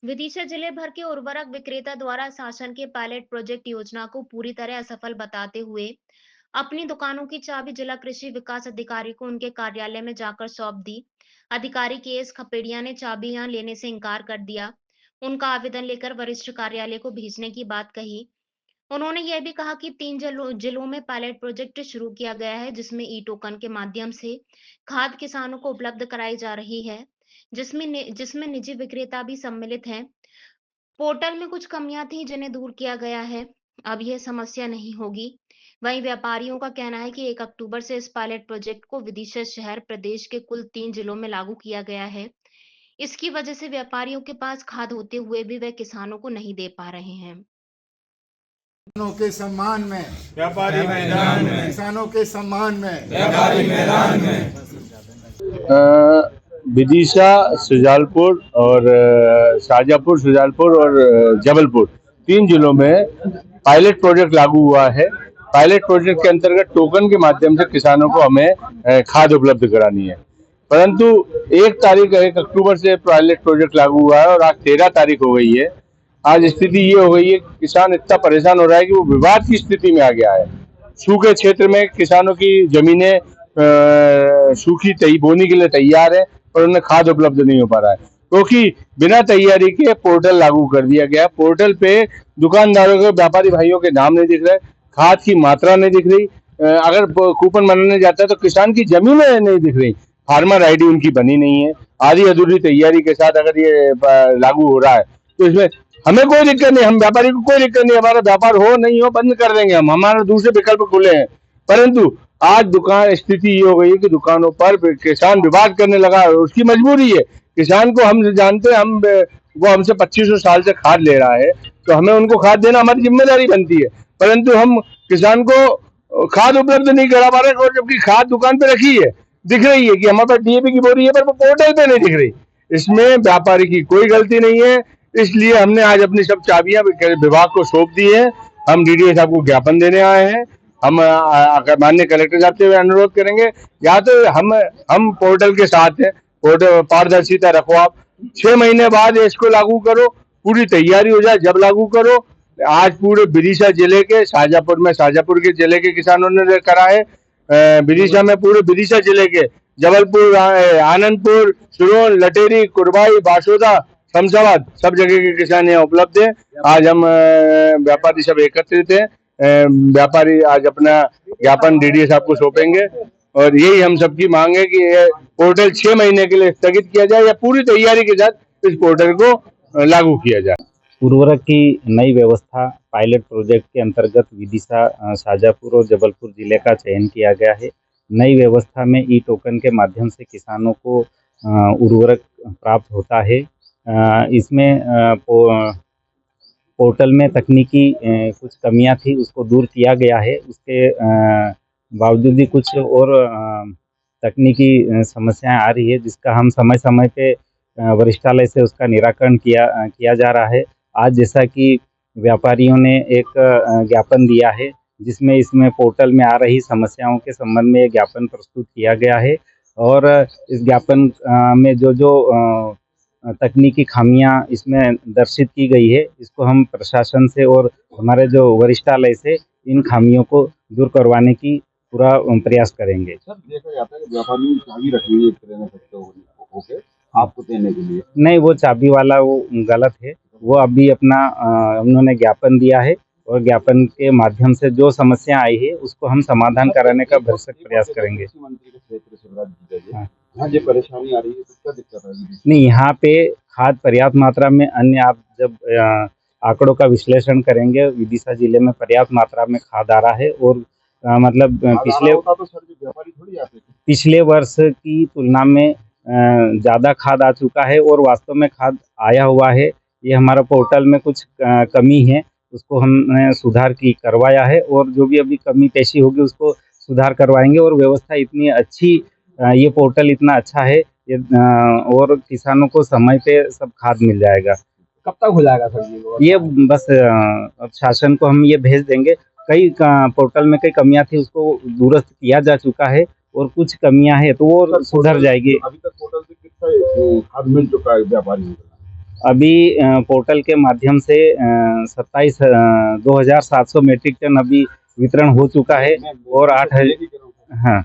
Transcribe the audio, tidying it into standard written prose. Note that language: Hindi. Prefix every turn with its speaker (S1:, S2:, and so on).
S1: विदिशा जिले भर के उर्वरक विक्रेता द्वारा शासन के पायलट प्रोजेक्ट योजना को पूरी तरह असफल बताते हुए अपनी दुकानों की चाबी जिला कृषि विकास अधिकारी को उनके कार्यालय में जाकर सौंप दी। अधिकारी के एस खपेड़िया ने चाबियां लेने से इनकार कर दिया। उनका आवेदन लेकर वरिष्ठ कार्यालय को भेजने की बात कही। उन्होंने यह भी कहा कि 3 जिलों में पायलट प्रोजेक्ट शुरू किया गया है, जिसमें ई टोकन के माध्यम से खाद किसानों को उपलब्ध कराई जा रही है, जिसमें निजी विक्रेता भी सम्मिलित हैं। पोर्टल में कुछ कमियां थीं जिन्हें दूर किया गया है। अब यह समस्या नहीं होगी। वहीं व्यापारियों का कहना है कि 1 अक्टूबर से इस पायलट प्रोजेक्ट को विदिशा शहर प्रदेश के कुल 3 जिलों में लागू किया गया है। इसकी वजह से व्यापारियों के पास खाद होते हुए भी वे किसानों को नहीं दे पा रहे हैं।
S2: किसानों के सम्मान में
S3: व्यापारी मैदान में,
S2: किसानों के सम्मान में
S3: व्यापारी मैदान में।
S4: विदिशा, शुजालपुर और शाजापुर, शुजालपुर और जबलपुर 3 जिलों में पायलट प्रोजेक्ट लागू हुआ है। पायलट प्रोजेक्ट के अंतर्गत टोकन के माध्यम से किसानों को हमें खाद उपलब्ध करानी है, परंतु 1 अक्टूबर से पायलट प्रोजेक्ट लागू हुआ है और आज 13 तारीख हो गई है। आज स्थिति ये हो गई है कि किसान इतना परेशान हो रहा है कि वो विवाद की स्थिति में आ गया है। सूखे क्षेत्र में किसानों की जमीनें सूखी बोनी के लिए तैयार है, पर उन्हें खाद उपलब्ध नहीं हो पा रहा है क्योंकि बिना तैयारी के पोर्टल लागू कर दिया गया। पोर्टल पे दुकानदारों के, व्यापारी भाइयों के नाम नहीं दिख रहे, खाद की मात्रा नहीं दिख रही। अगर कूपन बनाने जाता है तो किसान की जमीनें नहीं दिख रही, फार्मर आईडी उनकी बनी नहीं है। आधी अधूरी तैयारी के साथ अगर ये लागू हो रहा है तो इसमें हमें कोई दिक्कत नहीं, हम व्यापारी को कोई दिक्कत नहीं, हमारा व्यापार हो नहीं हो बंद कर देंगे हम, हमारे दूसरे विकल्प खुले हैं। परंतु आज दुकान स्थिति ये हो गई है कि दुकानों पर किसान विवाद करने लगा, उसकी मजबूरी है। किसान को हम जानते हैं, वो हमसे 2500 साल से खाद ले रहा है, तो हमें उनको खाद देना हमारी जिम्मेदारी बनती है, परंतु हम किसान को खाद उपलब्ध नहीं करा पा रहे, और जबकि खाद दुकान पे रखी है, दिख रही है कि हमारे पास डीएपी की बोरी है, पर वो पोर्टल पे नहीं दिख रही। इसमें व्यापारी की कोई गलती नहीं है, इसलिए हमने आज अपनी सब चाबियां विभाग को सौंप दी है। हम डीडीओ साहब को ज्ञापन देने आए हैं। हम माननीय कलेक्टर साहब से अनुरोध करेंगे, या तो हम पोर्टल के साथ हैं, पोर्टल पारदर्शिता रखो, आप 6 महीने बाद इसको लागू करो, पूरी तैयारी हो जाए जब लागू करो। आज पूरे विदिशा जिले के शाजापुर के जिले के किसानों ने करा है, विदिशा में पूरे विदिशा जिले के जबलपुर, आनंदपुर, सुरोन, लटेरी, कुरबाई, बासोदा, शमशाबाद सब जगह के किसान यहाँ उपलब्ध है। आज हम व्यापारी सब एकत्रित हैं। व्यापारी आज अपना ज्ञापन डीडीओ साहब को सौंपेंगे और यही हम सबकी मांग है कि ये पोर्टल 6 महीने के लिए स्थगित किया जाए या पूरी तैयारी के साथ इस पोर्टल को लागू किया जाए।
S5: उर्वरक की नई व्यवस्था पायलट प्रोजेक्ट के अंतर्गत विदिशा, शाजापुर और जबलपुर जिले का चयन किया गया है। नई व्यवस्था में ई टोकन के माध्यम से किसानों को उर्वरक प्राप्त होता है। इसमें पोर्टल में तकनीकी कुछ कमियां थी, उसको दूर किया गया है। उसके बावजूद भी कुछ और तकनीकी समस्याएं आ रही है, जिसका हम समय समय पे वरिष्ठालय से उसका निराकरण किया जा रहा है। आज जैसा कि व्यापारियों ने एक ज्ञापन दिया है, जिसमें इसमें पोर्टल में आ रही समस्याओं के संबंध में ज्ञापन प्रस्तुत किया गया है, और इस ज्ञापन में जो तकनीकी खामियां इसमें दर्शित की गई है, इसको हम प्रशासन से और हमारे जो वरिष्ठालय से इन खामियों को दूर करवाने की पूरा प्रयास करेंगे।
S6: सर, देखा जाता है कि व्यापारी चाबी रखी हुई है एक तरह में ओके आपको देने के लिए।
S5: नहीं, वो चाबी वाला वो गलत है। वो अभी अपना उन्होंने ज्ञापन दिया है और ज्ञापन के माध्यम से जो समस्या आई है उसको हम समाधान कराने का भरसक प्रयास करेंगे।
S6: मंत्री के क्षेत्र से यहाँ जो परेशानी आ रही है तो क्या दिक्कत आ रही है?
S5: नहीं, यहाँ पे खाद पर्याप्त मात्रा में, अन्य आप जब आंकड़ों का विश्लेषण करेंगे, विदिशा जिले में पर्याप्त मात्रा में खाद आ रहा है, और मतलब पिछले वर्ष की तुलना में ज़्यादा खाद आ चुका है और वास्तव में खाद आया हुआ है। ये हमारा पोर्टल में कुछ कमी है, उसको हमने सुधार करवाया है, और जो भी अभी कमी पेशी होगी उसको सुधार करवाएंगे। और व्यवस्था इतनी अच्छी, ये पोर्टल इतना अच्छा है, और किसानों को समय पे सब खाद मिल जाएगा।
S6: कब तक हो जाएगा सर
S5: ये बस अब शासन को हम ये भेज देंगे। कई पोर्टल में कई कमियां थी, उसको दुरुस्त किया जा चुका है, और कुछ कमियां हैं तो वो सुधर जाएगी।
S6: अभी तक पोर्टल से कितना खाद मिल चुका है व्यापारी?
S5: अभी पोर्टल के माध्यम से 27,700 मीट्रिक टन अभी वितरण हो चुका है और 8,000 हाँ